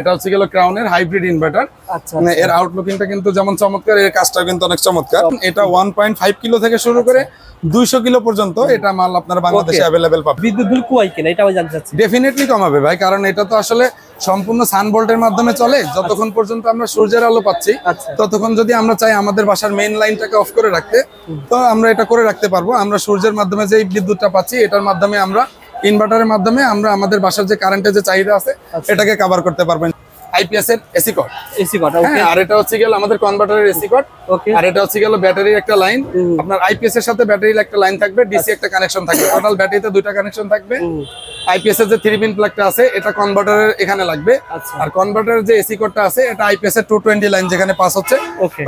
এটা হচ্ছে গেল ক্রাউনের হাইব্রিড ইনভার্টার। মানে এর আউটলুকিংটা কিন্তু যেমন চমৎকার, এর কাজটা কিন্তু অনেক চমৎকার। এটা 1.5 কিলো থেকে শুরু করে 200 কিলো পর্যন্ত এটা মাল আপনারা বাংলাদেশে अवेलेबल পাবেন। বিদ্যুৎ বিল কমায় কিনা এটা আমি জানতে চাচ্ছি। ডেফিনেটলি কমাবে ভাই, কারণ এটা তো আসলে সম্পূর্ণ সানভোল্টের মাধ্যমে চলে। যতক্ষণ পর্যন্ত আমরা সূর্যের আলো পাচ্ছি ততক্ষণ যদি আমরা চাই আমাদের বাসার মেইন লাইনটাকে অফ করে রাখতে, তো আমরা এটা করে রাখতে পারবো। আমরা সূর্যের মাধ্যমে যে বিদ্যুৎটা পাচ্ছি এটার মাধ্যমে আমরা ইনভার্টারের মাধ্যমে আমরা আমাদের বাসার যে কারেন্টের যে চাহিদা আছে এটাকে কভার করতে পারবেন। আইপিএস এর এসি কট, ওকে। আর এটা হচ্ছে গেল আমাদের কনভার্টারের এসি কট, ওকে। আর এটা হচ্ছে গেল ব্যাটারির একটা লাইন। আপনার আইপিএস এর সাথে ব্যাটারির একটা লাইন থাকবে, ডিসি একটা কানেকশন থাকবে, টোটাল ব্যাটারিতে দুইটা কানেকশন থাকবে। আইপিএস এর যে 3 পিন প্লাগটা আছে এটা কনভার্টারের এখানে লাগবে, আর কনভার্টারের যে এসি কটটা আছে এটা আইপিএস এর 220 লাইন যেখানে পাস হচ্ছে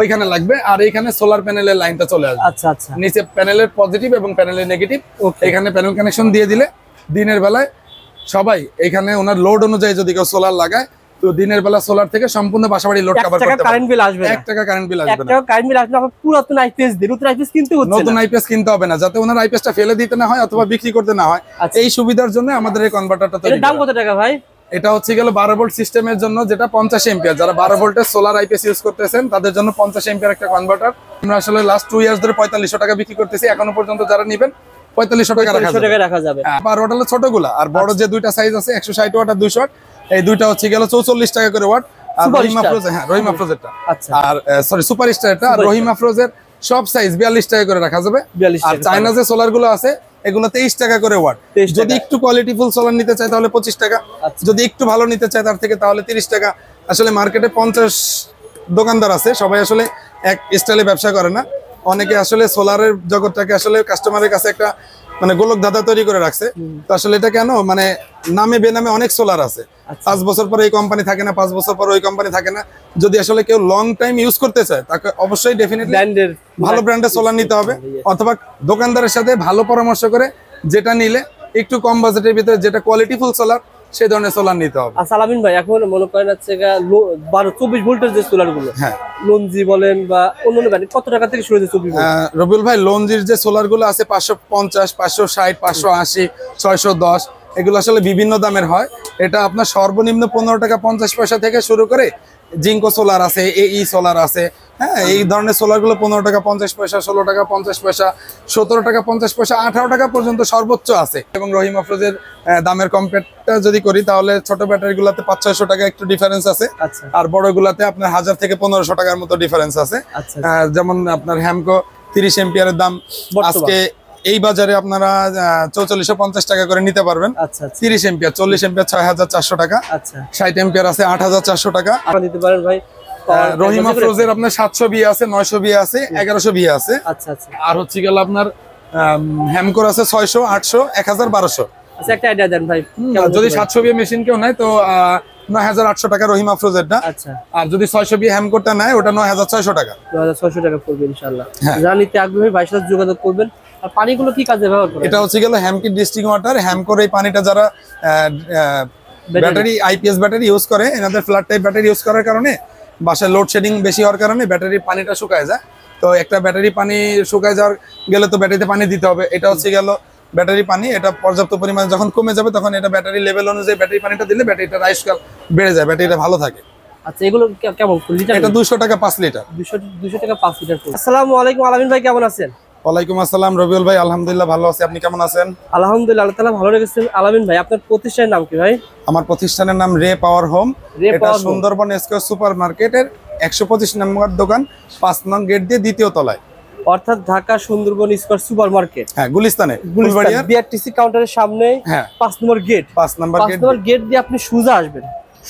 ওইখানে লাগবে। আর এইখানে সোলার প্যানেলের লাইনটা চলে আসবে। নিচে প্যানেলের পজিটিভ এবং প্যানেলের নেগেটিভ, এখানে প্যানেল কানেকশন দিয়ে দিলে দিনের বেলায় সবাই এখানে ওনার লোড অনুযায়ী যদি কেউ সোলার লাগায় তো দিনের বেলা সোলার থেকে সম্পূর্ণ বাসাবাড়ি লোড কভার করতে পারবে। কারেন্ট বিল আসবে না, 1 টাকা কারেন্ট বিল আসবে না। 1 টাকা কারেন্ট বিল আসবে না। আপনার পুরাতন আইপিএস দিয়ে নতুন আইপিএস কিনতে হচ্ছে না, নতুন আইপিএস কিনতে হবে না, যাতে ওনার আইপিএসটা ফেলে দিতে না হয় অথবা বিক্রি করতে না হয়। এই সুবিধার জন্য আমাদের এই কনভার্টারটা তৈরি। এর দাম কত টাকা ভাই? এটা হচ্ছে গেল 12 ভোল্ট সিস্টেমের জন্য, যেটা 50 এম্পিয়ার। যারা 12 ভোল্টের সোলার আইপিএস ইউজ করতেছেন তাদের জন্য 50 এম্পিয়ার একটা কনভার্টার। আমরা আসলে লাস্ট 2 ইয়ার্স ধরে 4500 টাকা বিক্রি করতেছি। এখনো পর্যন্ত যারা নেবেন 4500 টাকা রাখা যাবে। আর ওটা হলো ছোটগুলা, আর বড় যে দুইটা সাইজ আছে 160 ওয়াট আর 200 ওয়াট, এই দুইটা হচ্ছে গেল 44 টাকা করে ওয়াট। আর রহিম আফরোজ, রহিম আফরোজেরটা, আর সরি সুপারস্টার এটা, আর রহিম আফরোজের সব সাইজ 42 টাকা করে রাখা যাবে। আর চায়না যে সোলার গুলো আছে এগুলো 23 টাকা করে ওয়াট। যদি একটু কোয়ালিটিফুল সোলার নিতে চায় তাহলে 25 টাকা, যদি একটু ভালো নিতে চায় তার থেকে তাহলে 30 টাকা। আসলে মার্কেটে 50 দোকানদার আছে, সবাই আসলে এক স্টাইলে ব্যবসা করে না। অনেকে আসলে সোলারের জগৎটাকে আসলে কাস্টমারের কাছে একটা মানে গোলক ধাঁধা তৈরি করে রাখছে। তো আসলে এটা কেন, মানে নামে বেনামে অনেক সোলার আছে। 5 বছর পরে এই কোম্পানি থাকে না, 5 বছর পরে ওই কোম্পানি থাকে না। যদি আসলে কেউ লং টাইম ইউজ করতে চায় তাকে অবশ্যই ডেফিনেটলি ভালো ব্র্যান্ডের সোলার নিতে হবে, অথবা দোকানদারের সাথে ভালো পরামর্শ করে যেটা নিলে একটু কম বাজেটের ভিতরে যেটা কোয়ালিটিফুল সোলার সেই ধরনের সোলার নিতে হবে। আচ্ছা আলামিন ভাই, এখন মনে করেন হচ্ছে 12-24 ভোল্টের যে সোলার গুলো, লঞ্জি বলেন বা অন্যান্য ব্র্যান্ড, কত টাকা থেকে শুরু হচ্ছে 24 ভোল্ট? রবিউল ভাই, লঞ্জির যে সোলার গুলো আছে 550, 560, 580, 610, এগুলো আসলে বিভিন্ন দামের হয়। এটা আপনার সর্বনিম্ন 15 টাকা 50 পয়সা থেকে শুরু করে জিঙ্কো সোলার আছে, এই সোলার আছে। হ্যাঁ, এই ধরনের সোলার গুলো 15 টাকা 50 পয়সা, 16 টাকা 50 পয়সা, 17 টাকা 50 পয়সা, 18 টাকা পর্যন্ত সর্বোচ্চ আছে। এবং রহিম আফরোজের দামের কম্পেয়ারটা যদি করি তাহলে ছোট ব্যাটারি গুলাতে 500-600 টাকা একটু ডিফারেন্স আছে, আর বড় গুলাতে আপনার 1000 থেকে 1500 টাকার মতো ডিফারেন্স আছে। যেমন আপনার হ্যামকো 30 এম্পিয়ারের দাম আজকে এই বাজারে আপনারা 4450 টাকা করে নিতে পারবেন। 30 এম্পিয়ার, 40 এম্পিয়ার 6400 টাকা, 60 এম্পিয়ার আছে 8400 টাকা নিতে পারেন ভাই। রহিম আফরোজের আপনার 700 বিয়ে আছে, 900 বিয়ে আছে, 1100 বিয়ে আছে। আর হচ্ছে গেল আপনার হ্যামকোর আছে 600, 800, 1000, 1200। আচ্ছা, একটা আইডিয়া দেন ভাই, যদি 700 বিয়ে মেশিন কেউ নেয় তো 9800 টাকা রহিম আফরোজেরটা। আর যদি 600 বিয়ে হ্যামকোরটা নেয় ওটা 9600 টাকা। 9600 টাকা পড়বে ইনশাআল্লাহ। যারা নিতে আগ্রহী ভাইয়ের সাথে যোগাযোগ করবেন। আর পানিগুলো কি কাজে ব্যবহার করেন? এটা হচ্ছে গেল হ্যামকি ডিস্ট্রিক্ট ওয়াটার। হ্যামকোর এই পানিটা যারা ব্যাটারি আইপিএস ব্যাটারি ইউজ করে, এনাদের ফ্ল্যাট টাইপ ব্যাটারি ইউজ করার কারণে বাসায় লোডশেডিং বেশি হওয়ার কারণে ব্যাটারির পানিটা শুকায় যায়। তো একটা ব্যাটারি পানি শুকায় যাওয়ার গেলে তো ব্যাটারিতে পানি দিতে হবে। এটা হচ্ছে গেল ব্যাটারি পানি, এটা পর্যাপ্ত পরিমাণে যখন কমে যাবে তখন এটা ব্যাটারি লেভেল অনুযায়ী ব্যাটারি পানিটা দিলে ব্যাটারিটা আয়ুষ্কাল বেড়ে যায়, ব্যাটারিটা ভালো থাকে। আচ্ছা, এগুলো কেমন লিটার? এটা 200 টাকা 5 লিটার। 200 টাকা 5 লিটার। আসসালামু আলাইকুম আলামিন ভাই, কেমন আছেন? ওয়ালাইকুম আসসালাম রবিউল ভাই, আলহামদুলিল্লাহ ভালো আছি। আপনি কেমন আছেন? আলহামদুলিল্লাহ, আল্লাহ তাআলা ভালো রেখেছেন। আলামিন ভাই, আপনার প্রতিষ্ঠানের নাম কি ভাই? আমার প্রতিষ্ঠানের নাম রে পাওয়ার হোম। এটা সুন্দরবন স্কয়ার সুপার মার্কেটের 125 নম্বর দোকান, 5 নং গেট দিয়ে দ্বিতীয় তলায়, অর্থাৎ Dhaka Sundarban square super market. হ্যাঁ, গুলিস্তানে বিআরটিসি কাউন্টারের সামনে 5 নম্বর গেট। 5 নম্বর গেট দিয়ে আপনি সোজা আসবেন,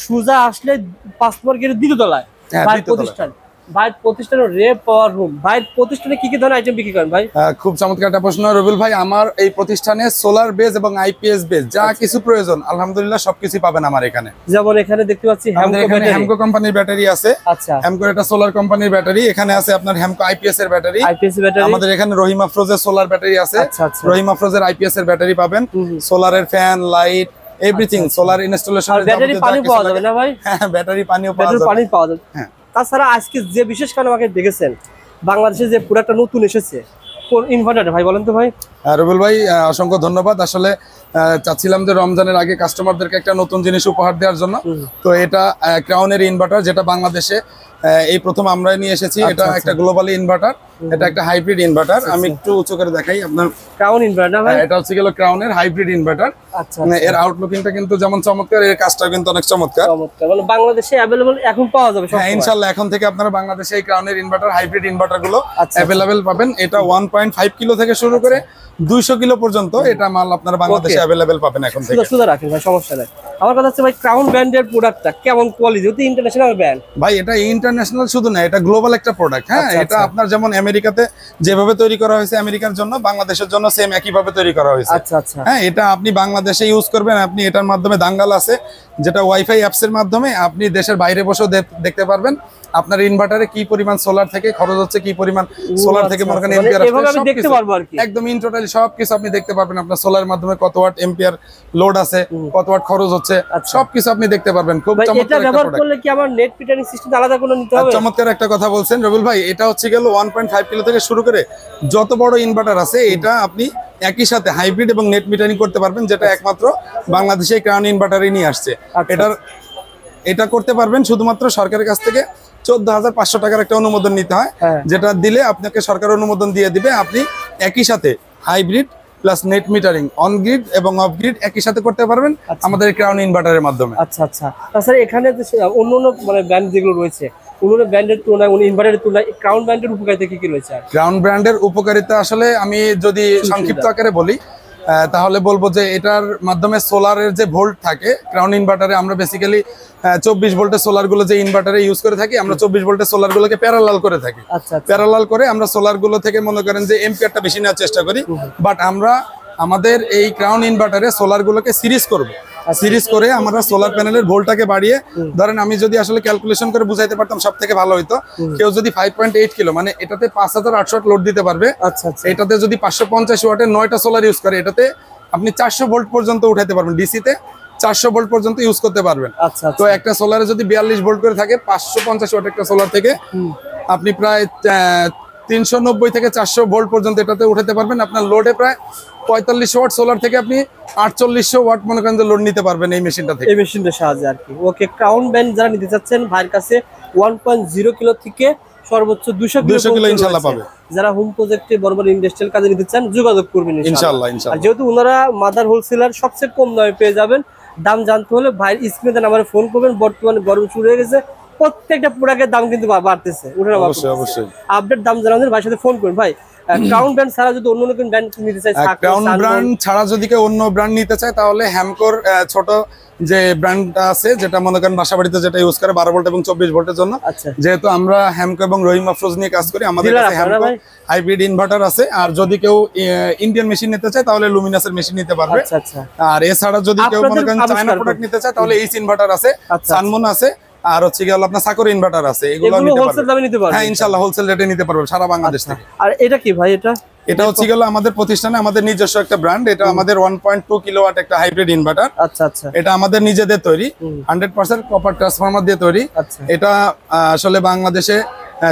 সোজা আসলে 5 নম্বর গেটের দ্বিতীয় তলায় ভাই প্রতিষ্ঠান। ভাই প্রতিষ্ঠানের রে পাওয়ার হোম। ভাই প্রতিষ্ঠানে কি কি ধরনের আইটেম বিক্রি করেন ভাই? খুব চমৎকার একটা প্রশ্ন রবিউল ভাই। আমার এই প্রতিষ্ঠানে সোলার বেজ এবং আইপিএস বেজ যা কিছু প্রয়োজন আলহামদুলিল্লাহ সবকিছু পাবেন আমার এখানে। যেমন এখানে দেখতে পাচ্ছি হ্যামকো কোম্পানির ব্যাটারি আছে। আচ্ছা, হ্যামকো এটা সোলার কোম্পানির ব্যাটারি। এখানে আছে আপনার হ্যামকো আইপিএস এর ব্যাটারি। আমাদের এখানে রহিম আফরোজের সোলার ব্যাটারি আছে। রহিম আফরোজের আইপিএস এর ব্যাটারি পাবেন। সোলারের fan, light, everything, solar installation. Battery পানি পাওয়া যাবে না ভাই? হ্যাঁ, ব্যাটারি পানিও পাওয়া যাবে। হ্যাঁ, তাছাড়া আজকে যে বিশেষ কারণে আমাকে দেখেছেন, বাংলাদেশে যে পুরো একটা নতুন এসেছে কোন ইনভার্টার ভাই বলেন তো ভাই? রবিউল ভাই অসংখ্য ধন্যবাদ। আসলে চাচ্ছিলাম যে রমজানের আগে কাস্টমারদেরকে একটা নতুন জিনিস উপহার দেওয়ার জন্য। তো এটা ক্রাউনের ইনভার্টার, যেটা বাংলাদেশে এই প্রথম আমরা নিয়ে এসেছি। এটা একটা গ্লোবালি ইনভার্টার, এটা একটা হাইব্রিড ইনভার্টার। আমি একটু উঁচু করে দেখাই আপনার। ক্রাউন ইনভার্টার ভাই, এটা হচ্ছে গেল ক্রাউনের হাইব্রিড ইনভার্টার। এর আউটলুকিংটা কিন্তু যেমন চমৎকার, এর কাজটাও কিন্তু অনেক চমৎকার। মানে বাংলাদেশে अवेलेबल এখন পাওয়া যাবে সব। হ্যাঁ ইনশাআল্লাহ, এখন থেকে আপনারা বাংলাদেশে এই ক্রাউনের ইনভার্টার, হাইব্রিড ইনভার্টার গুলো अवेलेबल পাবেন। এটা 1.5 কিলো থেকে শুরু করে 200 কিলো পর্যন্ত এটা মাল আপনারা বাংলাদেশে अवेलेबल পাবেন এখন থেকে। সুদা রাখেন ভাই, সমস্যা নাই। আমার কথা হচ্ছে ভাই, ক্রাউন ব্র্যান্ডের প্রোডাক্টটা কেমন কোয়ালিটি? এটা ইন্টারন্যাশনাল ব্র্যান্ড ভাই, এটা ইন্টারন্যাশনাল শুধু না, এটা গ্লোবাল একটা প্রোডাক্ট। হ্যাঁ, এটা আপনার যেমন আমেরিকাতে যেভাবে তৈরি করা হয়েছে আমেরিকার জন্য, বাংলাদেশের জন্য সেম একই ভাবে তৈরি করা হয়েছে। আচ্ছা আচ্ছা। হ্যাঁ, এটা আপনি বাংলাদেশে ইউজ করবেন। আপনি এটার মাধ্যমে দাঙ্গাল আছে, যেটা ওয়াইফাই অ্যাপস এর মাধ্যমে আপনি দেশের বাইরে বসেও দেখতে পারবেন আপনার ইনভার্টারে কি পরিমাণ সোলার থেকে খরচ হচ্ছে, কি পরিমাণ সোলার থেকে মনে করেন এম্পিয়ার আসছে, দেখতে পারবো আর কি। একদম ইন টোটালি সবকিছু আপনি দেখতে পারবেন। আপনার সোলার মাধ্যমে কত ওয়াট এম্পিয়ার লোড আছে, কত ওয়াট খরচ হচ্ছে, সবকিছু আপনি দেখতে পারবেন। খুব চমৎকার একটা প্রোডাক্ট। এটা ব্যবহার করলে কি আমার নেট মিটারিং সিস্টেম আলাদা কোনো নিতে হবে? চমৎকার একটা কথা বলছেন রবিউল ভাই। এটা হচ্ছে গেল 1.5 কিলো থেকে শুরু করে যত বড় ইনভার্টার আছে, এটা আপনি একই সাথে হাইব্রিড এবং নেট মিটারিং করতে পারবেন, যেটা একমাত্র বাংলাদেশে ক্রাউন ইনভার্টারই নিয়ে আসছে। এটা করতে পারবেন শুধুমাত্র সরকারের কাছ থেকে 14,500 টাকার একটা অনুমোদন নিতে হয়, যেটা দিলে আপনাকে সরকার অনুমোদন দিয়ে দিবে। আপনি একই সাথে hybrid plus net metering, on grid এবং অফ গ্রিড একই সাথে করতে পারবেন আমাদের ক্রাউন ইনভার্টারের মাধ্যমে। আচ্ছা আচ্ছা। তাছাড়া এখানে অন্য অন্য মানে ব্র্যান্ড যেগুলো রয়েছে, অন্য ব্র্যান্ডের তুলনায়, ইনভার্টারের তুলনায় ক্রাউন ব্র্যান্ডের উপকারিতা কি কি রয়েছে? ক্রাউন ব্র্যান্ডের উপকারিতা আসলে আমি যদি সংক্ষিপ্ত আকারে বলি তাহলে বলবো যে এটার মাধ্যমে সোলারের যে ভোল্ট থাকে ক্রাউন ইনভার্টারে, আমরা বেসিক্যালি 24 ভোল্টের সোলার গুলো যে ইনভার্টারে ইউজ করে থাকি, আমরা 24 ভোল্টের সোলার গুলোকে প্যারালাল করে থাকি। প্যারালাল করে আমরা সোলার গুলো থেকে মনে করেন যে এম্পিয়ারটা বেশি নেওয়ার চেষ্টা করি। বাট আমরা আমাদের এই ক্রাউন ইনভার্টারে সোলার গুলোকে সিরিজ করব। সিরিজ করে আমরা সোলার প্যানেলের ভোল্টটাকে বাড়িয়ে, ধরেন আমি যদি আসলে ক্যালকুলেশন করে বুঝাইতে পারতাম সব থেকে ভালো হইতো। কেউ যদি 5.8 কিলো মানে এটাতে 5800 ওয়াট লোড দিতে পারবে। এটাতে যদি 550 ওয়াটের 9টা সোলার ইউজ করে, এটাতে আপনি 400 ভোল্ট পর্যন্ত উঠাইতে পারবেন। ডিসিতে 400 ভোল্ট পর্যন্ত ইউজ করতে পারবেন। তো একটা সোলারে যদি 42 ভোল্ট করে থাকে, 550 ওয়াট একটা সোলার থেকে আপনি প্রায় 390 থেকে 400 ভোল্ট পর্যন্ত এটাতে উঠাতে পারবেন। আপনার লোডে প্রায় 4500 ওয়াট সোলার থেকে আপনি 4800 ওয়াট মনে করেন যে লোড নিতে পারবেন এই মেশিনটা থেকে, এই মেশিনটার সাহায্যে আর কি। ওকে, ক্রাউন ব্র্যান্ড যারা নিতে চাচ্ছেন ভাইয়ের কাছে 1.0 কিলো থেকে সর্বোচ্চ 200 কিলো ইনশাআল্লাহ পাবে। যারা হোম প্রজেক্টে বড় বড় ইন্ডাস্ট্রিয়াল কাজে নিতে চান যোগাযোগ করবেন ইনশাআল্লাহ। আর যেহেতু ওনারা মাদার হোলসেলার, সবচেয়ে কম দামে পেয়ে যাবেন। দাম জানতে হলে ভাইয়ের স্ক্রিনে নাম্বারে ফোন করবেন। বর্তমানে গরম শুরু হয়ে গেছে, প্রত্যেকটা প্রোডাক্টের দাম কিন্তু বাড়তেছে। অবশ্যই আপডেট দাম জানানোর ভাইয়ের সাথে ফোন করুন। ভাই, ক্রাউন ব্র্যান্ড ছাড়া যদি অন্য কোনো ব্র্যান্ড নিতে চায়, ক্রাউন ব্র্যান্ড ছাড়া যদি কেউ অন্য ব্র্যান্ড নিতে চায়, তাহলে হ্যামকোর ছোট যে ব্র্যান্ডটা আছে, যেটা মনে করেন বাসাবাড়িতে যেটা ইউজ করে 12 ভোল্ট এবং 24 ভোল্টের জন্য। যেহেতু আমরা হ্যামকো এবং রহিম আফরোজ নিয়ে কাজ করি, আমাদের কাছে হ্যামকো হাইব্রিড ইনভার্টার আছে। আর যদি কেউ ইন্ডিয়ান মেশিন নিতে চায় তাহলে লুমিনাসের মেশিন নিতে পারবে। আর এছাড়া যদি কেউ মনে করেন চায়না প্রোডাক্ট নিতে চায় তাহলে এইচ ইনভার্টার আছে, সানমুন আছে, আর হচ্ছে গেল আপনার সাকর ইনভার্টার আছে। এগুলো হোলসেল দামে নিতে পারবে। হ্যাঁ ইনশাআল্লাহ হোলসেল রেটে নিতে পারবে সারা বাংলাদেশ থেকে। আর এটা কি ভাই? এটা হচ্ছে গেল আমাদের প্রতিষ্ঠানে আমাদের নিজস্ব একটা ব্র্যান্ড। এটা আমাদের 1.2 কিলোওয়াট একটা হাইব্রিড ইনভার্টার। এটা আমাদের নিজেদের তৈরি, 100% কপার ট্রান্সফরমার দিয়ে তৈরি। এটা আসলে বাংলাদেশে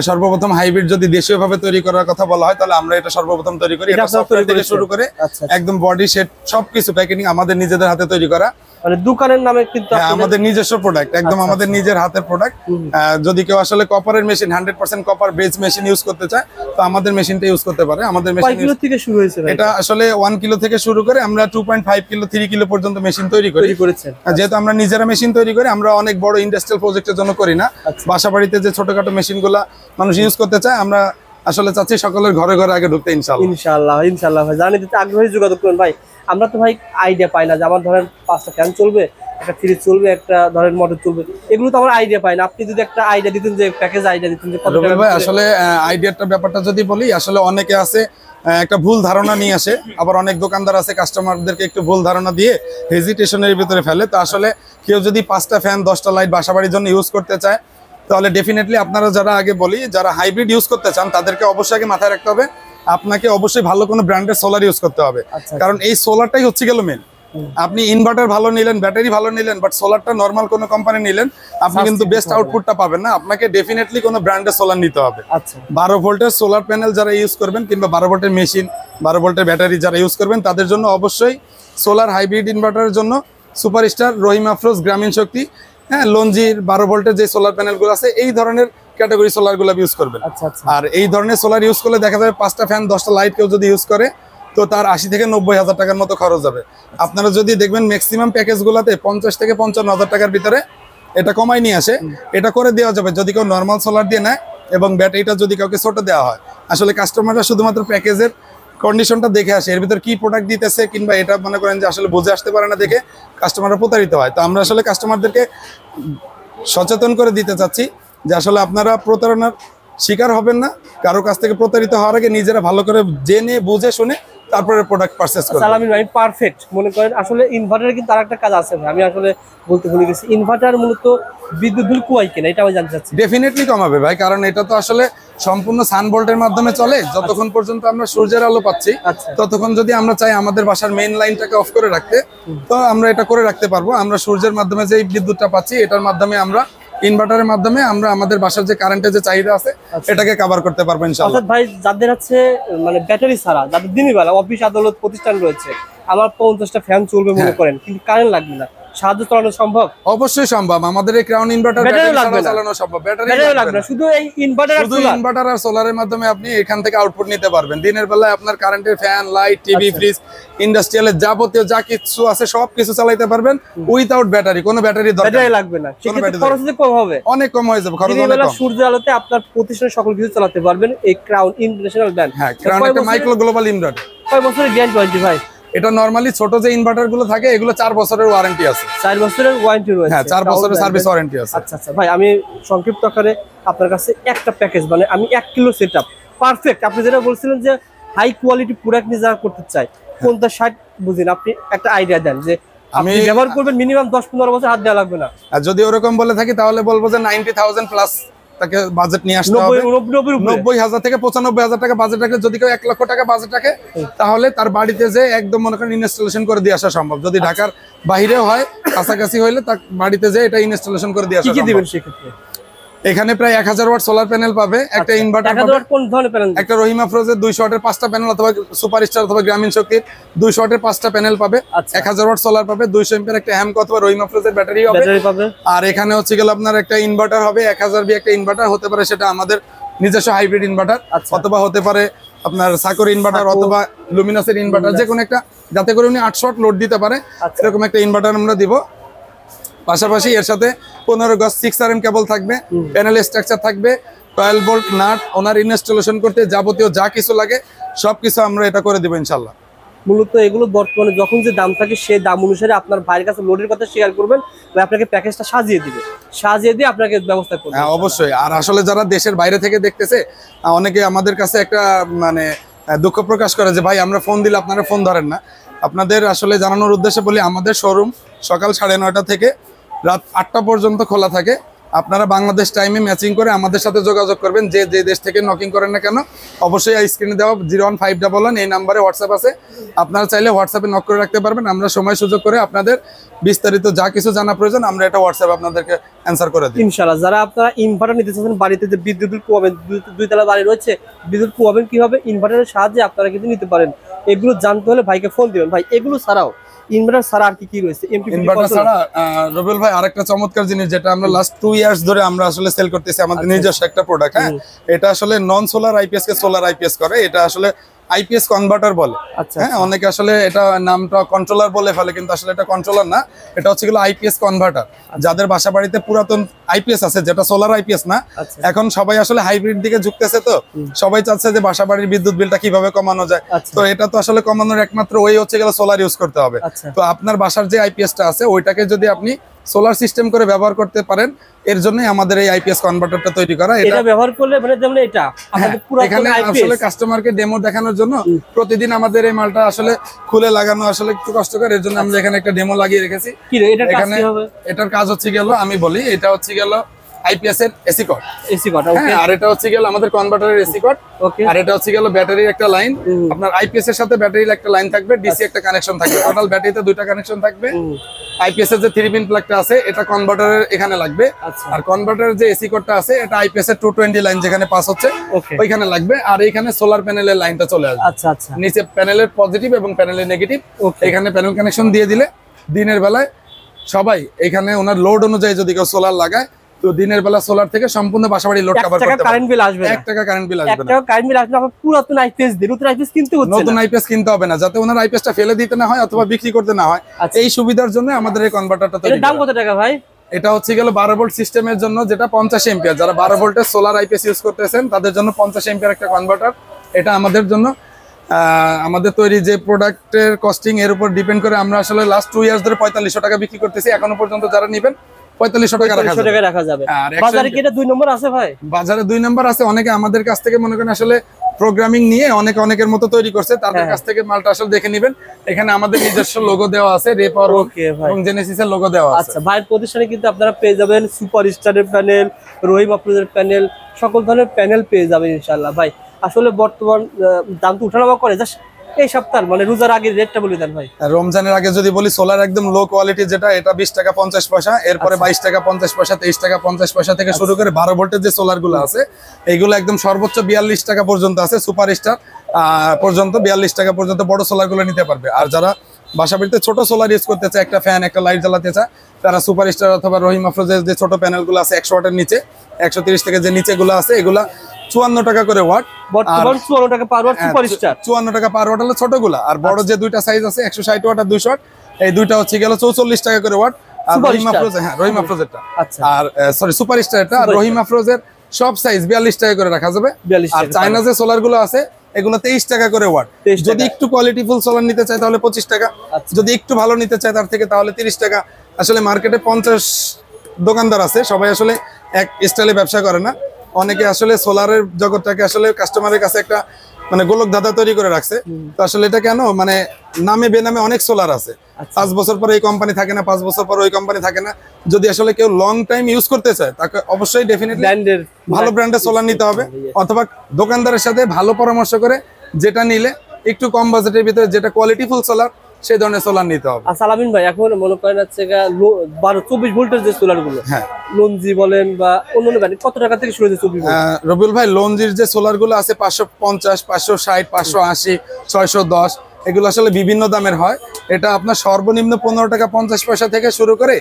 সর্বপ্রথম হাইব্রিড যদি দেশীয় ভাবে তৈরি করার কথা বলা হয়, তাহলে আমরা এটা সর্বপ্রথম তৈরি করি। এটা সফটওয়্যার থেকে শুরু করে একদম বডি সেট সবকিছু প্যাকেজিং আমাদের নিজেদের হাতে তৈরি করা। মানে দোকানের নামে কিন্তু আমাদের নিজস্ব প্রোডাক্ট, একদম আমাদের নিজের হাতের প্রোডাক্ট। যদি কেউ আসলে কপারের machine 100% copper base machine use করতে চায়, তো আমাদের মেশিনটা ইউজ করতে পারে। আমাদের মেশিন থেকে শুরু হয়েছে এটা আসলে 1 কিলো থেকে শুরু করে আমরা 2.5 কিলো 3 কিলো পর্যন্ত মেশিন তৈরি করি। যেহেতু আমরা নিজেরা মেশিন তৈরি করি, আমরা অনেক বড় ইন্ডাস্ট্রিয়াল প্রজেক্টের জন্য করি না। বাসাবাড়িতে যে ছোটখাটো মেশিনগুলা মানুষ ইউজ করতে চায়, আমরা আসলে চাচ্ছি সকলের ঘরে ঘরে আগে ঢুকতে। ইনশাআল্লাহ ভাই, জানি দিতে আগ্রহী যোগাযোগ করুন ভাই। আমরা তো ভাই আইডিয়া পাই না যে আমার ধরেন 5টা ফ্যান চলবে, একটা ফ্রিজ চলবে, একটা ধরেন মোটর চলবে, এগুলো তো আমরা আইডিয়া পাই না। আপনি যদি একটা আইডিয়া দিতেন, যে প্যাকেজ আইডিয়া দিতেন যে কত টাকা। ভাই আসলে আইডিয়াটার ব্যাপারটা যদি বলি, আসলে অনেকে আছে একটা ভুল ধারণা নিয়ে আসে, আবার অনেক দোকানদার আছে কাস্টমারদেরকে একটু ভুল ধারণা দিয়ে হেজিটেশনের ভিতরে ফেলে। তো আসলে কেউ যদি 5টা ফ্যান 10টা লাইট বাসাবাড়ির জন্য ইউজ করতে চায়, তাহলে ডেফিনেটলি আপনারা যারা আগে বলি যারা হাইব্রিড ইউজ করতে চান, তাদেরকে অবশ্যই আগে মাথায় রাখতে হবে আপনাকে অবশ্যই ভালো কোনো ব্র্যান্ডের সোলার ইউজ করতে হবে। কারণ এই সোলারটাই হচ্ছে গেল মেন। আপনি ইনভার্টার ভালো নিলেন, ব্যাটারি ভালো নিলেন, বাট সোলারটা নরমাল কোনো কোম্পানি নিলেন, আপনি কিন্তু বেস্ট আউটপুটটা পাবেন না। আপনাকে ডেফিনেটলি কোনো ব্র্যান্ডের সোলার নিতে হবে। আচ্ছা 12 ভোল্টের সোলার প্যানেল যারা ইউজ করবেন কিংবা 12 ভোল্টের মেশিন, 12 ভোল্টের ব্যাটারি যারা ইউজ করবেন, তাদের জন্য অবশ্যই সোলার হাইব্রিড ইনভার্টারের জন্য সুপারস্টার, রহিম আফরোজ, গ্রামীণ শক্তি, হ্যাঁ, লঞ্জির 12 ভোল্টের যে সোলার প্যানেলগুলো আছে এই ধরনের ক্যাটাগরি সোলারগুলো ইউজ করবেন। আর এই ধরনের সোলার ইউজ করলে দেখা যাবে 5টা ফ্যান 10টা লাইট কেউ যদি ইউজ করে তো তার 80 থেকে 90 হাজার টাকার মতো খরচ হবে। আপনারা যদি দেখবেন ম্যাক্সিমাম প্যাকেজগুলোতে 50 থেকে 55 হাজার টাকার ভিতরে এটা কমাই নিয়ে আসে। এটা করে দেওয়া যাবে যদি কেউ নর্মাল সোলার দিয়ে নেয় এবং ব্যাটারিটা যদি কাউকে ছোট দেওয়া হয়। আসলে কাস্টমাররা শুধুমাত্র প্যাকেজের কন্ডিশনটা দেখে আসে, এর ভিতর কি প্রোডাক্ট দিতেছে কিংবা এটা মনে করেন যে আসলে বুঝে আসতে পারে না দেখে কাস্টমাররা প্রতারিত হয়। তো আমরা আসলে কাস্টমারদেরকে সচেতন করে দিতে চাচ্ছি যে আসলে আপনারা প্রতারণার শিকার হবেন না। কারো কাছ থেকে প্রতারিত হওয়ার আগে নিজেরা ভালো করে জেনে বুঝে শুনে তারপরে প্রোডাক্ট পারচেজ করবেন। সালামি ভাই পারফেক্ট। মনে করেন আসলে ইনভার্টারে কিন্তু আরেকটা কাজ আছে, আমি আসলে বলতে ভুলে গেছি, ইনভার্টার মূলত বিদ্যুৎ বিল কমায় কিনা এটা আমি জানতে চাচ্ছি। ডেফিনেটলি কমাবে ভাই, কারণ এটা তো আসলে সম্পূর্ণ সান ভোল্টের মাধ্যমে চলে। যতক্ষণ পর্যন্ত আমরা সূর্যের আলো পাচ্ছি ততক্ষণ যদি আমরা চাই আমাদের বাসার মেইন লাইনটাকে অফ করে রাখতে, তো আমরা এটা করে রাখতে পারবো। আমরা সূর্যের মাধ্যমে যে বিদ্যুৎটা পাচ্ছি এটার মাধ্যমে আমরা ইনভার্টারের মাধ্যমে আমরা আমাদের বাসার যে কারেন্টের যে চাহিদা আছে এটাকে কভার করতে পারবো ইনশাআল্লাহ। অর্থাৎ ভাই যাদের আছে মানে ব্যাটারি ছাড়া, যাদের দিনের বেলা অফিস আদালত প্রতিষ্ঠান রয়েছে, আমার 50টা ফ্যান চলবে মনে করেন কিন্তু কারেন্ট লাগবে না, সাহায্য চালানো সম্ভব? অবশ্যই সম্ভব। আমাদের এই ক্রাউন ইনভার্টার ব্যাটারি চালানো সম্ভব, ব্যাটারি লাগবে না, শুধু এই ইনভার্টার আর সোলারের মাধ্যমে আপনি এখান থেকে আউটপুট নিতে পারবেন। দিনের বেলায় আপনার কারেন্টের ফ্যান, লাইট, টিভি, ফ্রিজ, ইন্ডাস্ট্রিয়ালের যাবতীয় যা কিছু আছে সবকিছু চালাতে পারবেন উইদাউট ব্যাটারি। কোনো ব্যাটারি দরকার লাগবে না, সেক্ষেত্রে খরচ কম হবে, অনেক কম হয়ে যাবে খরচ। দিনের বেলা সূর্যের আলোতে আপনার প্রতিষ্ঠানের সকল কিছু চালাতে পারবেন এই ক্রাউন ইন্টারন্যাশনাল ব্র্যান্ড। হ্যাঁ, ক্রাউন একটা মাইক্রো গ্লোবাল ইনভার্টার। কয় বছরের গ্যারান্টি ভাই? এটা নরমালি ছোট যে ইনভার্টার গুলো থাকে এগুলো 4 বছরের ওয়ারেন্টি আছে। 4 বছরের ওয়ারেন্টি রয়েছে? হ্যাঁ, 4 বছরের সার্ভিস ওয়ারেন্টি আছে। আচ্ছা আচ্ছা ভাই, আমি সংক্ষিপ্ত আকারে আপনার কাছে একটা প্যাকেজ মানে আমি 1 কিলো সেটআপ পারফেক্ট, আপনি যেটা বলছিলেন যে হাই কোয়ালিটি প্রোডাক্ট নিয়ে যারা করতে চাই 50-60 বুঝিন, আপনি একটা আইডিয়া দেন যে আমি ব্যবহার করবেন মিনিমাম 10-15 বছর হাত দেওয়া লাগবে না। আর যদি ওরকম বলে থাকি তাহলে বলবো যে 90,000 প্লাস তাকে বাজেট নিয়ে আসতে হবে। 90,000 থেকে 95,000 টাকা বাজেট রাখলে যদি কেউ 1 লক্ষ টাকা বাজেট রাখে তাহলে তার বাড়িতে যে একদম মনে করেন ইনস্টলেশন করে দিয়ে আসা সম্ভব। যদি ঢাকার বাইরেও হয়, কাছাকাছি হইলে তার বাড়িতে যে এটা ইনস্টলেশন করে দিয়ে আসা সম্ভব। কি দিবেন সেক্ষেত্রে? এখানে প্রায় 1000 ওয়াট সোলার প্যানেল পাবে, একটা ইনভার্টার পাবে, কোন ধরনের প্যানেল? একটা রহিম আফরোজের 200 ওয়াটের 5টা প্যানেল অথবা সুপারস্টার অথবা গ্রামীণ শক্তির 200 ওয়াটের 5টা প্যানেল পাবে, 1000 ওয়াট সোলার পাবে, 200 এমপিআর একটা হ্যামকো অথবা রহিম আফরোজের ব্যাটারি পাবে। আর এখানে হচ্ছে গেল আপনার একটা ইনভার্টার হবে, 1000 বি একটা ইনভার্টার হতে পারে, সেটা আমাদের নিজস্ব হাইব্রিড ইনভার্টার অথবা হতে পারে আপনার সাকর ইনভার্টার অথবা লুমিনাসের ইনভার্টার, যে কোনো একটা, যাতে করে উনি 800 ওয়াট লোড দিতে পারে এরকম একটা ইনভার্টার আমরা দিব। পাশাপাশি এর সাথে 15 গজ 6RM কেবল থাকবে, প্যানেল স্ট্রাকচার থাকবে, 12 ভোল্ট নাট, ওনার ইনস্টলেশন করতে যাবতীয় যা কিছু লাগে সবকিছু আমরা এটা করে দেব ইনশাআল্লাহ। মূলত এগুলো বর্তমানে যখন যে দাম থাকে সেই দাম অনুসারে আপনার ভাইয়ের কাছে লোডের কথা শেয়ার করবেন, আপনাকে প্যাকেজটা সাজিয়ে দিবে, সাজিয়ে দিয়ে আপনাকে ব্যবস্থা করবে। হ্যাঁ অবশ্যই। আর আসলে যারা দেশের বাইরে থেকে দেখতেছে অনেকে আমাদের কাছে একটা মানে দুঃখ প্রকাশ করে যে ভাই আমরা ফোন দিলে আপনারা ফোন ধরেন না। আপনাদের আসলে জানানোর উদ্দেশ্যে বলি, আমাদের শোরুম সকাল 9:30 থেকে রাত 8টা পর্যন্ত খোলা থাকে। আপনারা বাংলাদেশ টাইমে ম্যাচিং করে আমাদের সাথে যোগাযোগ করবেন, যে যে দেশ থেকে নকিং করেন না কেন। অবশ্যই স্ক্রিনে দেওয়া 01511 এই নাম্বারে হোয়াটসঅ্যাপ আছে, আপনারা চাইলে হোয়াটসঅ্যাপে নক করে রাখতে পারবেন। আমরা সময় সুযোগ করে আপনাদের বিস্তারিত যা কিছু জানা প্রয়োজন আমরা এটা হোয়াটসঅ্যাপে আপনাদেরকে অ্যান্সার করে দিই ইনশাআল্লাহ। যারা আপনারা ইনভার্টার নিতে চাচ্ছেন, বাড়িতে যে বিদ্যুৎ বিল কমাবেন, 2 তলা বাড়ি রয়েছে, বিদ্যুৎ কমাবেন কিভাবে ইনভার্টারের সাহায্যে আপনারা কিন্তু নিতে পারেন। এগুলো জানতে হলে ভাইকে ফোন দিবেন। ভাই এগুলো ছাড়াও ইনভার্টার ছাড়া আর কি রয়েছে? ইনভার্টার ছাড়া রবিউল ভাই আরেকটা চমৎকার জিনিস যেটা আমরা লাস্ট 2 ইয়ার্স ধরে আমরা আসলে সেল করতেছি, আমাদের নিজস্ব একটা প্রোডাক্ট। হ্যাঁ, এটা আসলে নন সোলার আইপিএস কে সোলার আইপিএস করে, এটা আসলে আইপিএস কনভার্টার বলে। হ্যাঁ, অনেকে আসলে এটা নামটা কন্ট্রোলার বলে ফেলে, কিন্তু আসলে এটা কন্ট্রোলার না, এটা হচ্ছে গেল আইপিএস কনভার্টার। যাদের বাসা বাড়িতে পুরাতন আইপিএস আছে, যেটা সোলার আইপিএস না, এখন সবাই আসলে হাইব্রিড দিকে ঝুঁকতেছে, তো সবাই চাচ্ছে যে বাসা বাড়ির বিদ্যুৎ বিলটা কিভাবে কমানো যায়। তো এটা তো আসলে কমানোর একমাত্র ওই হচ্ছে গেল সোলার ইউজ করতে হবে। তো আপনার বাসার যে আইপিএসটা আছে ওইটাকে যদি আপনি সোলার সিস্টেম করে ব্যবহার করতে পারেন, এর জন্যই আমাদের এই আইপিএস কনভার্টারটা তৈরি করা। এটা ব্যবহার করলে মানে যেমন এটা আমাদের পুরো এখানে আসলে কাস্টমারকে ডেমো দেখানোর জন্য প্রতিদিন আমাদের এই মালটা আসলে খুলে লাগানো আসলে একটু কষ্টকর, এর জন্য আমরা এখানে একটা ডেমো লাগিয়ে রেখেছি। কি এটার কাজ কি হবে? এটার কাজ হচ্ছে গেল, আমি বলি, এটা হচ্ছে গেল আইপিএস এর এসি কর্ড। এসি কর্ড, ওকে। আর এটা হচ্ছে গেল আমাদের কনভার্টারের এসি কর্ড। ওকে। আর এটা হচ্ছে গেল ব্যাটারির একটা লাইন। আপনার আইপিএস এর সাথে ব্যাটারির একটা লাইন থাকবে, ডিসি একটা কানেকশন থাকবে। টোটাল ব্যাটারিতে দুইটা কানেকশন থাকবে। আইপিএস এর যে 3 পিন প্লাগটা আছে এটা কনভার্টারের এখানে লাগবে। আর কনভার্টারের যে এসি কর্ডটা আছে এটা আইপিএস এর 220 লাইন যেখানে পাস হচ্ছে ওইখানে লাগবে। আর এইখানে সোলার প্যানেলের লাইনটা চলে আসবে। আচ্ছা আচ্ছা। নিচে প্যানেলের পজিটিভ এবং প্যানেলের নেগেটিভ। এখানে প্যানেল কানেকশন দিয়ে দিলে দিনের বেলায় সবাই এখানে ওনার লোড অনুযায়ী যদি কেউ সোলার লাগায় তো দিনের বেলা সোলার থেকে সম্পূর্ণ বাসাবাড়ি লোড কভার করতে পারবে। কারেন্ট বিল আসবে না, 1 টাকা কারেন্ট বিল আসবে না। 1 টাকা কারেন্ট বিল আসবে না। আপনার পুরাতন আইপিএস দিয়ে নতুন আইপিএস কিনতে হচ্ছে না। নতুন আইপিএস কিনতে হবে না, যাতে ওনার আইপিএসটা ফেলে দিতে না হয় অথবা বিক্রি করতে না হয়। এই সুবিধার জন্য আমাদের এই কনভার্টারটা তৈরি। এর দাম কত টাকা ভাই? এটা হচ্ছে গেল 12 ভোল্ট সিস্টেমের জন্য, যেটা 50 এম্পিয়ার। যারা 12 ভোল্টের সোলার আইপিএস ইউজ করতেছেন তাদের জন্য 50 এম্পিয়ার একটা কনভার্টার। এটা আমাদের জন্য আমাদের তৈরি যে প্রোডাক্টের কস্টিং এর উপর ডিপেন্ড করে আমরা আসলে লাস্ট 2 ইয়ার্স ধরে 4500 টাকা বিক্রি করতেছি। এখনো পর্যন্ত যারা নেবেন 4500 টাকা রাখা যাবে। বাজারে কি এটা 2 নম্বর আছে ভাই? বাজারে 2 নম্বর আছে। অনেকে আমাদের কাছ থেকে মনে করেন আসলে প্রোগ্রামিং নিয়ে অনেকের মতো তৈরি করছে, তাদের কাছ থেকে মালটা আসলে দেখে নেবেন। এখানে আমাদের নিজস্ব লোগো দেওয়া আছে, রেপার এবং জেনেসিসের লোগো দেওয়া আছে। আচ্ছা, ভাইয়ের প্রতিষ্ঠানে কিন্তু আপনারা পেয়ে যাবেন সুপারস্টারের প্যানেল, রহিম আফরোজের প্যানেল, সকল ধরনের প্যানেল পেয়ে যাবেন ইনশাআল্লাহ। ভাই আসলে বর্তমান দাম তো উঠানামা করে, জাস্ট এই সপ্তাহ মানে রোজার আগে রেটটা বলে দেন ভাই। রমজানের আগে যদি বলি, সোলার একদম লো কোয়ালিটি যেটা, এটা 20 টাকা 50 পয়সা, এরপরে 22 টাকা 50 পয়সা, 23 টাকা 50 পয়সা থেকে শুরু করে 12 ভোল্টের যে সোলার গুলো আছে এইগুলো একদম সর্বোচ্চ 42 টাকা পর্যন্ত আছে। সুপার স্টার পর্যন্ত 42 টাকা পর্যন্ত বড় সোলার গুলো নিতে পারবে। আর যারা বাসাবাড়িতে ছোট সোলার ইউজ করতে চায়, একটা ফ্যান একটা লাইট জ্বালাতে চায়, তারা সুপার স্টার অথবা রহিম আফরোজের যে ছোট প্যানেল গুলো আছে 100 ওয়াটের নিচে, 130 থেকে যে নিচে গুলো আছে এগুলা 54 টাকা করে ওয়াট। বর্তমান 54 টাকা পার ওয়াট সুপার স্টার, 54 টাকা পার ওয়াট হলো ছোটগুলা। আর বড় যে দুইটা সাইজ আছে 160 ওয়াট আর 200 ওয়াট, এই দুইটা হচ্ছে গেল 44 টাকা করে ওয়াট। আর রহিম আফরোজ, হ্যাঁ রহিম আফরোজেরটা, আর সরি সুপার স্টারটা। আর রহিম আফরোজের সব সাইজ 42 টাকা করে রাখা যাবে। আর চায়না যে সোলার গুলো আছে এগুলো 23 টাকা করে ওয়াট। যদি একটু কোয়ালিটিফুল সোলার নিতে চায় তাহলে 25 টাকা, যদি একটু ভালো নিতে চায় তার থেকে তাহলে 30 টাকা। আসলে মার্কেটে 50 দোকানদার আছে, সবাই আসলে এক স্টাইলে ব্যবসা করে না। অনেকে আসলে সোলারের জগৎটাকে আসলে কাস্টমারের কাছে একটা মানে গোলক ধাঁধা তৈরি করে রাখছে। তো আসলে এটা কেন, মানে নামে বেনামে অনেক সোলার আছে। 5 বছর পরে এই কোম্পানি থাকে না, 5 বছর পরে ওই কোম্পানি থাকে না। যদি আসলে কেউ লং টাইম ইউজ করতে চায় তাকে অবশ্যই ডেফিনেটলি ভালো ব্র্যান্ডের সোলার নিতে হবে, অথবা দোকানদারের সাথে ভালো পরামর্শ করে যেটা নিলে একটু কম বাজেটের ভিতরে যেটা কোয়ালিটিফুল সোলার সেই ধরনের সোলার নিতে হবে। আচ্ছা আলামিন ভাই, এখন মনে করেন হচ্ছে 12-24 ভোল্টের যে সোলার গুলো, হ্যাঁ লঞ্জি বলেন বা অন্যান্য ব্র্যান্ড, কত টাকা থেকে শুরু হয়েছে 24 ভোল্ট? রবিউল ভাই, লঞ্জির যে সোলার গুলো আছে 550, 560, 580, 610 এগুলো আসলে বিভিন্ন দামের হয়। এটা আপনার সর্বনিম্ন 15 টাকা 50 পয়সা থেকে শুরু করে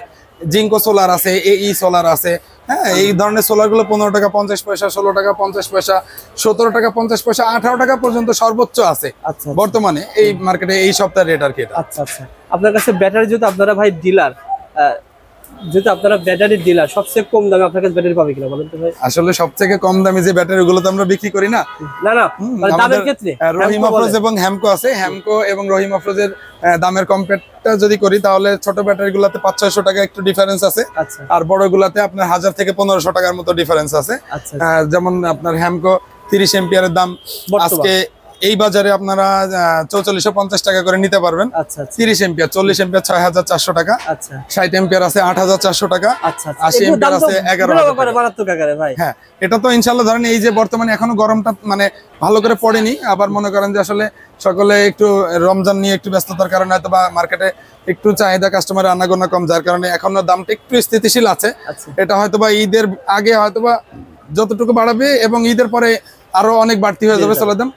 জিঙ্কো সোলার আছে, এই সোলার আছে। হ্যাঁ, এই ধরনের সোলার গুলো 15 টাকা 50 পয়সা, 16 টাকা 50 পয়সা, 17 টাকা 50 পয়সা, 18 টাকা পর্যন্ত সর্বোচ্চ আছে বর্তমানে এই মার্কেটে এই সপ্তাহের রেট আর কি। আচ্ছা আচ্ছা, আপনার কাছে ব্যাটারি যেহেতু আপনারা ভাই ডিলার, যেহেতু আপনারা ব্যাটারি ডিলার, সবচেয়ে কম দামে আপনার কাছে ব্যাটারি পাবে কিনা বলেন তো ভাই? আসলে সবথেকে কম দামি যে ব্যাটারি গুলো তো আমরা বিক্রি করি না। না না, মানে দামের ক্ষেত্রে রহিম আফরোজ এবং হ্যামকো আছে। হ্যামকো এবং রহিম আফরোজের দামের কম্পেয়ারটা যদি করি তাহলে ছোট ব্যাটারি গুলাতে 500-600 টাকা একটু ডিফারেন্স আছে। আর বড় গুলাতে আপনার 1000 থেকে 1500 টাকার মতো ডিফারেন্স আছে। যেমন আপনার হ্যামকো 30 এম্পিয়ারের দাম আজকে এই বাজারে আপনারা 4450 টাকা করে নিতে পারবেন। 30 এম্পিয়ার, 40 এম্পিয়ার 6400 টাকা, 60 এম্পিয়ার আছে 8400 টাকা, 80 এম্পিয়ার আছে 11000 টাকা। হ্যাঁ, এটা তো ইনশাআল্লাহ ধরেন এই যে বর্তমানে এখনো গরমটা মানে ভালো করে পড়েনি। আবার মনে করেন যে আসলে সকলে একটু রমজান নিয়ে একটু ব্যস্ততার কারণে হয়তো বা মার্কেটে একটু চাহিদা কাস্টমারের আনাগোনা কম, যার কারণে এখনো দামটা একটু স্থিতিশীল আছে। এটা হয়তোবা ঈদের আগে হয়তোবা যতটুকু বাড়াবে এবং ঈদের পরে আরো অনেক বাড়তি হয়ে যাবে সোলার দাম,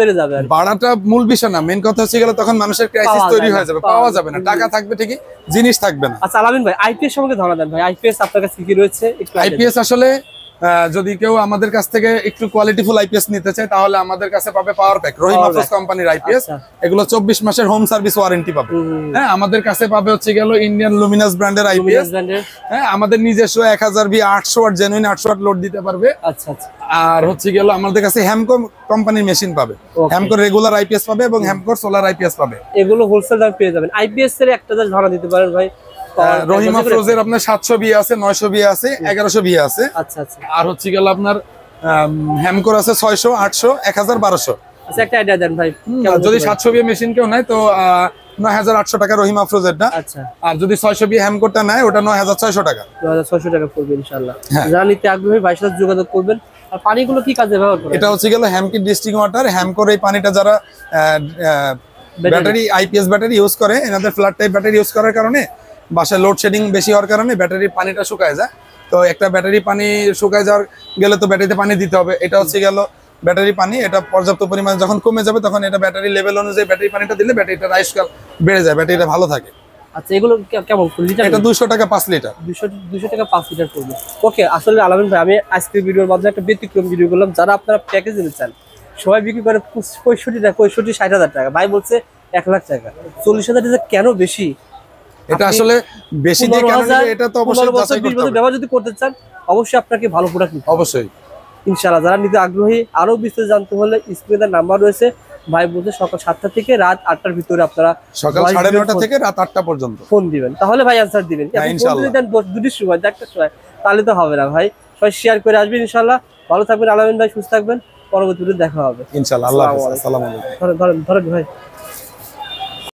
বেড়ে যাবে। বাড়াটা মূল বিষয় না, মেন কথা হচ্ছে গেলে তখন মানুষের ক্রাইসিস তৈরি হয়ে যাবে, পাওয়া যাবে না, টাকা থাকবে ঠিকই, জিনিস থাকবে না। আচ্ছা আলামিন ভাই, আইপিএস সম্পর্কে ধারণা দেন ভাই। আইপিএস আপনার কাছে কি রয়েছে? আইপিএস আসলে যদি কেউ আমাদের কাছ থেকে একটু কোয়ালিটিফুল আইপিএস নিতে চায় তাহলে আমাদের কাছে পাবে পাওয়ার প্যাক, রহিম আফরোজ কোম্পানির আইপিএস। এগুলো 24 মাসের হোম সার্ভিস ওয়ারেন্টি পাবে। হ্যাঁ, আমাদের কাছে পাবে হচ্ছে গেল ইন্ডিয়ান লুমিনাস ব্র্যান্ডের আইপিএস। হ্যাঁ, আমাদের নিজস্ব 1000 V 800 watt genuine 800 watt load দিতে পারবে। আচ্ছা আচ্ছা। আর হচ্ছে গেল আমাদের কাছে হ্যামকো কোম্পানির মেশিন পাবে, হ্যামকো রেগুলার আইপিএস পাবে এবং হ্যামকো সোলার আইপিএস পাবে। এগুলো হোলসেল দামে পেয়ে যাবেন। আইপিএস এর একটা জাস্ট ধারণা দিতে পারেন ভাই? রহিম আফরোজের আপনার 700 ভি আছে, 900 ভি আছে, 1100 ভি আছে। আচ্ছা আচ্ছা। আর হচ্ছে গেল আপনার হ্যামকোর আছে 600, 800, 1000, 1200। আচ্ছা, একটা আইডিয়া দেন ভাই, যদি 700 ভি মেশিন কেউ নাই তো 9800 টাকা রহিম আফরোজেরটা। আচ্ছা, আর যদি 620 হ্যামকোরটা নেয় ওটা 9600 টাকা। 9600 টাকা পড়বে ইনশাআল্লাহ। যারা নিতে আগ্রহী ভাইয়ের সাথে যোগাযোগ করবেন। আর পানিগুলো কি কাজে ব্যবহার করেন? এটা হচ্ছে গেল হ্যামকি ডিস্টিং ওয়াটার। হ্যামকোর এই পানিটা যারা ব্যাটারি আইপিএস ব্যাটারি ইউজ করে, এনাদের ফ্ল্যাট টাইপ ব্যাটারি ইউজ করার কারণে বাসায় লোডশেডিং বেশি হওয়ার কারণে ব্যাটারির পানিটা শুকায় যায়। তো একটা ব্যাটারি পানি শুকায় যাওয়ার গেলে তো ব্যাটারিতে পানি দিতে হবে। এটা হচ্ছে গেল ব্যাটারি পানি, এটা পর্যাপ্ত পরিমাণে যখন কমে যাবে তখন এটা ব্যাটারি লেভেল অনুযায়ী ব্যাটারি পানিটা দিলে ব্যাটারিটা আয়ুষ্কাল বেড়ে যায়, ব্যাটারিটা ভালো থাকে। আচ্ছা, এগুলো কেমন লিটার? এটা 200 টাকা 5 লিটার। 200 টাকা 5 লিটার পড়বে। ওকে, আসলে আলামিন ভাই আমি আজকের ভিডিওর মাধ্যমে একটা ব্যতিক্রম ভিডিও করলাম। যারা আপনারা প্যাকেজ নিতে চান, সবাই বিক্রি করে 65-60 টাকা, ভাই বলছে 1 লাখ টাকা। 40,000 টাকা কেন বেশি? এটা আসলে বেশি দিয়ে কেন নেবে এটা তো অবশ্যই যাচাই করতে হবে। ব্যবহার যদি করতে চান অবশ্যই আপনাকে ভালো প্রোডাক্ট নিতে হবে। অবশ্যই ইনশাআল্লাহ। যারা নিতে আগ্রহী, আরো বিস্তারিত জানতে হলে স্ক্রিনে নাম্বার রয়েছে। ভাই বলতে সকাল 7টা থেকে রাত 8টার ভিতরে আপনারা সকাল 9:30 থেকে রাত 8টা পর্যন্ত ফোন দিবেন, তাহলে ভাই অ্যানসার দিবেন। ইনশাআল্লাহ। দুটির সময়, 1টার সময়, তাহলে তো হবে না ভাই। সবাই শেয়ার করে আসবেন ইনশাআল্লাহ। ভালো থাকবেন আলামিন ভাই, সুস্থ থাকবেন। পরবর্তীতে দেখা হবে ইনশাআল্লাহ। আল্লাহ হাফেজ। আসসালামু আলাইকুম। ধরেন ভাই।